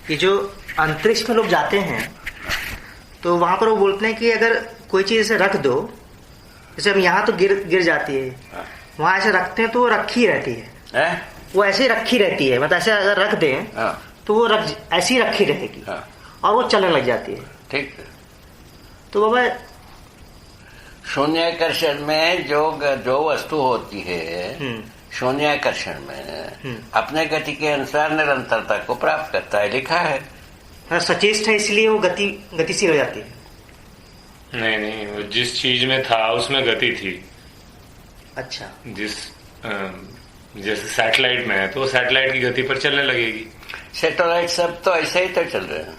ये जो अंतरिक्ष में लोग जाते हैं तो वहां पर वो बोलते हैं कि अगर कोई चीज ऐसे रख दो, जैसे हम यहाँ तो गिर जाती है, वहां ऐसे रखते हैं तो वो रखी रहती है, वो ऐसे रखी रहती है, मतलब ऐसे अगर रख दें तो वो ऐसी रखी रहेगी और वो चलने लग जाती है। ठीक। तो बाबा शून्याकर्षण में जो वस्तु होती है शून्याकर्षण में अपने गति के अनुसार निरंतरता को प्राप्त करता है, लिखा है। सचेष्ट है इसलिए वो गतिशील हो जाती है। नहीं, वो जिस चीज में था उसमें गति थी। अच्छा। जैसे सैटेलाइट में है तो सैटेलाइट की गति पर चलने लगेगी। सैटेलाइट सब तो ऐसे ही तो चल रहे हैं,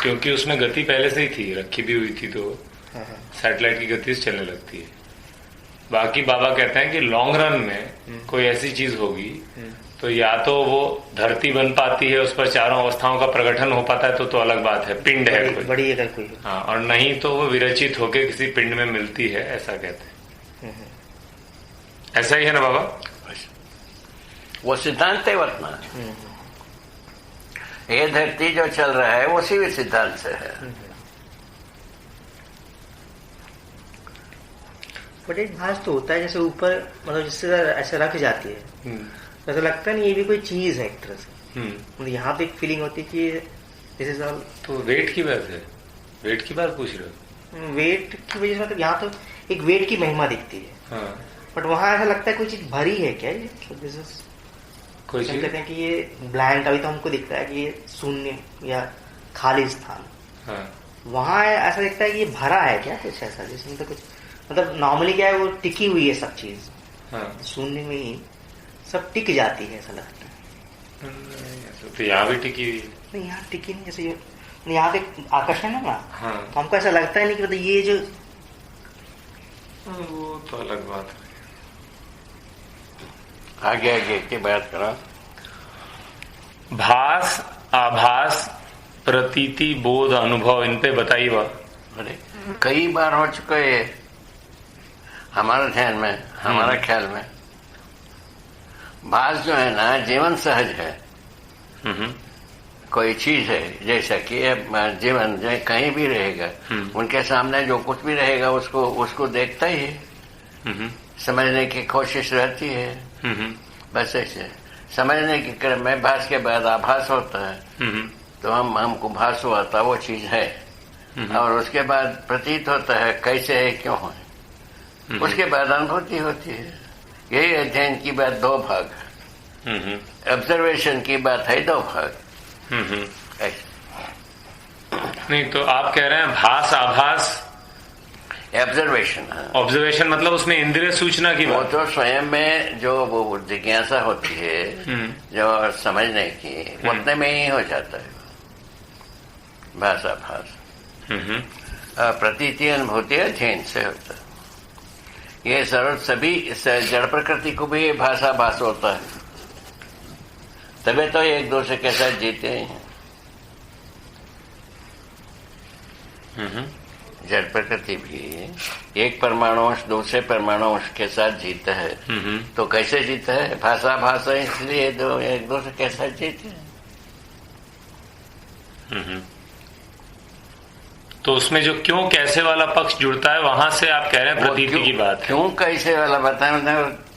क्योंकि उसमें गति पहले से ही थी, रखी भी हुई थी, तो सैटेलाइट की गति से चलने लगती है। बाकी बाबा कहते हैं कि लॉन्ग रन में कोई ऐसी चीज होगी तो या तो वो धरती बन पाती है, उस पर चारों अवस्थाओं का प्रगठन हो पाता है तो अलग बात है, पिंड है कोई बड़ी अगर कोई, हाँ, और नहीं तो वो विरचित होके किसी पिंड में मिलती है, ऐसा कहते हैं। ऐसा ही है ना बाबा? वो सिद्धांत है वर्तमान। ये धरती जो चल रहा है वो उसी सिद्धांत से है। बट एक भास तो होता है जैसे ऊपर, मतलब जिससे ऐसे रख जाती है, ऐसा लगता नहीं ये भी कोई चीज है एक तरह से। मतलब यहाँ पे एक फीलिंग होती है कि दिस इज ऑल। तो वेट की बात है, वेट की बात पूछ रहे हो? वेट की वजह से मतलब यहाँ तो एक वेट की महिमा दिखती है। हाँ। बट वहां ऐसा लगता है कोई चीज भरी है क्या ये, दिस इज कोई चीज कहते हैं कि ये ब्लैंक, अभी तो हमको दिखता है कि ये शून्य या खाली स्थान। हाँ। वहां ऐसा दिखता है कि ये भरा है क्या, कुछ ऐसा जिसमें तो कुछ, मतलब नॉर्मली क्या है वो टिकी हुई है सब चीज। हाँ। शून्य में ही सब टिक जाती है, ऐसा लगता है। तो यहाँ भी टिकी हुई नहीं, यहाँ टिकी नहीं, जैसे यहाँ पे आकर्षण है ना। हाँ। तो हमको ऐसा लगता है नहीं कि मतलब ये जो, वो तो अलग बात है। आगे की बात करो। भास, आभास, प्रतीति, बोध, अनुभव, इन पे बताइए बात। अरे कई बार हो चुका है हमारे ध्यान में, हमारा ख्याल में। भास जो है ना, जीवन सहज है। कोई चीज है, जैसा कि जीवन जो कहीं भी रहेगा, उनके सामने जो कुछ भी रहेगा उसको देखता ही है, समझने की कोशिश रहती है। बस ऐसे समझने के क्रम में भास के बाद आभास होता है, तो हमको भास हुआ था वो चीज है, और उसके बाद प्रतीत होता है कैसे है, क्यों है, उसके बाद अनुभूति होती है। यही अध्ययन की बात दो भाग है, ऑब्जर्वेशन की बात है दो भाग। नहीं तो आप कह रहे हैं भास, आभास, ऑब्जर्वेशन। ऑब्जर्वेशन मतलब उसमें इंद्रिय सूचना की बात। वो तो स्वयं में जो वो जिज्ञासा होती है जो समझने की, उतने में ही हो जाता है भास आभास। प्रतीति अनुभूति अध्ययन से होता है। ये जरूर सभी जड़ प्रकृति को भी भाषा भास होता है, तभी तो एक दूसरे के साथ जीते हैं। जड़ प्रकृति भी एक परमाणुअंश दूसरे परमाणुअंश के साथ जीता है, तो कैसे जीता है? भाषा भाषा, इसलिए दो एक दूसरे के साथ जीते हैं। तो उसमें जो क्यों कैसे वाला पक्ष जुड़ता है, वहां से आप कह रहे हैं प्रतीति की बात है। क्यों कैसे वाला बताए, मतलब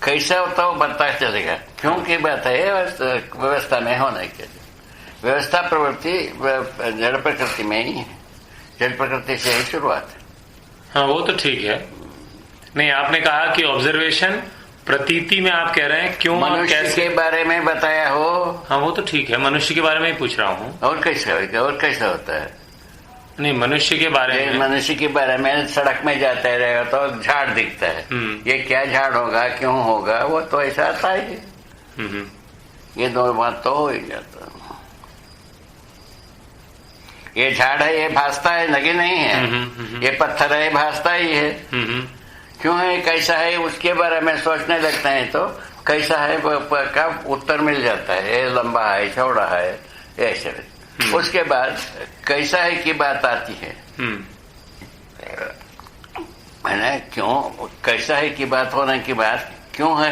कैसा होता है वो बताया चलेगा। क्यों की बात है व्यवस्था में होने के लिए। व्यवस्था प्रवृत्ति जड़ प्रकृति में ही है, जड़ प्रकृति से ही शुरुआत है। हाँ, वो तो ठीक है। नहीं, आपने कहा कि ऑब्जर्वेशन प्रतीति में आप कह रहे हैं क्यों मनुष्य कैसे के बारे में बताया हो। हाँ, वो तो ठीक है, मनुष्य के बारे में ही पूछ रहा हूँ। और कैसे होगा, और कैसा होता है? नहीं, मनुष्य के बारे में। मनुष्य के बारे में सड़क में जाते रहेगा तो झाड़ दिखता है, ये क्या झाड़ होगा, क्यों होगा, वो तो ऐसा आता है। ये दो बात तो हो ही जाता। ये झाड़ है, ये भासता है, लगे नहीं है। ये पत्थर है, भासता ही है। क्यों है, कैसा है, उसके बारे में सोचने लगते हैं तो कैसा है का उत्तर मिल जाता है। ये लंबा है, चौड़ा है, ऐसे। उसके बाद कैसा है की बात आती है, है ना? क्यों कैसा है की बात होने की बात क्यों है,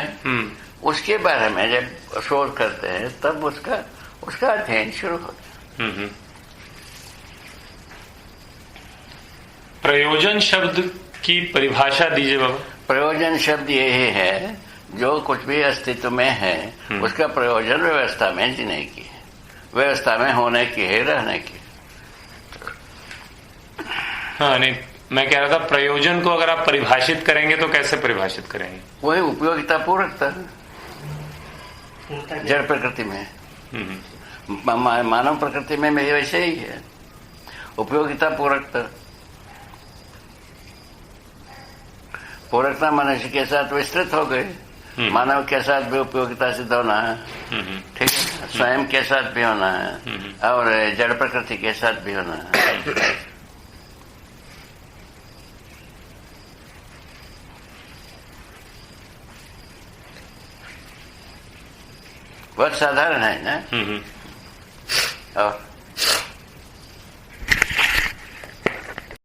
उसके बारे में जब शोध करते हैं तब उसका अध्ययन शुरू होता है। प्रयोजन शब्द की परिभाषा दीजिए बाबा। प्रयोजन शब्द यही है जो कुछ भी अस्तित्व में है उसका प्रयोजन व्यवस्था में जीने की है, व्यवस्था में होने की है, रहने की। हाँ, नहीं, मैं कह रहा था प्रयोजन को अगर आप परिभाषित करेंगे तो कैसे परिभाषित करेंगे? वही उपयोगिता पूरकता जड़ प्रकृति में, मानव प्रकृति में वैसे ही है, उपयोगिता पूरकता। पूरकता मनुष्य के साथ विस्तृत हो गई, मानव के साथ भी उपयोगिता सिद्ध होना है, ठीक है, स्वयं के साथ भी होना है और जड़ प्रकृति के साथ भी होना है। बहुत साधारण है ना। और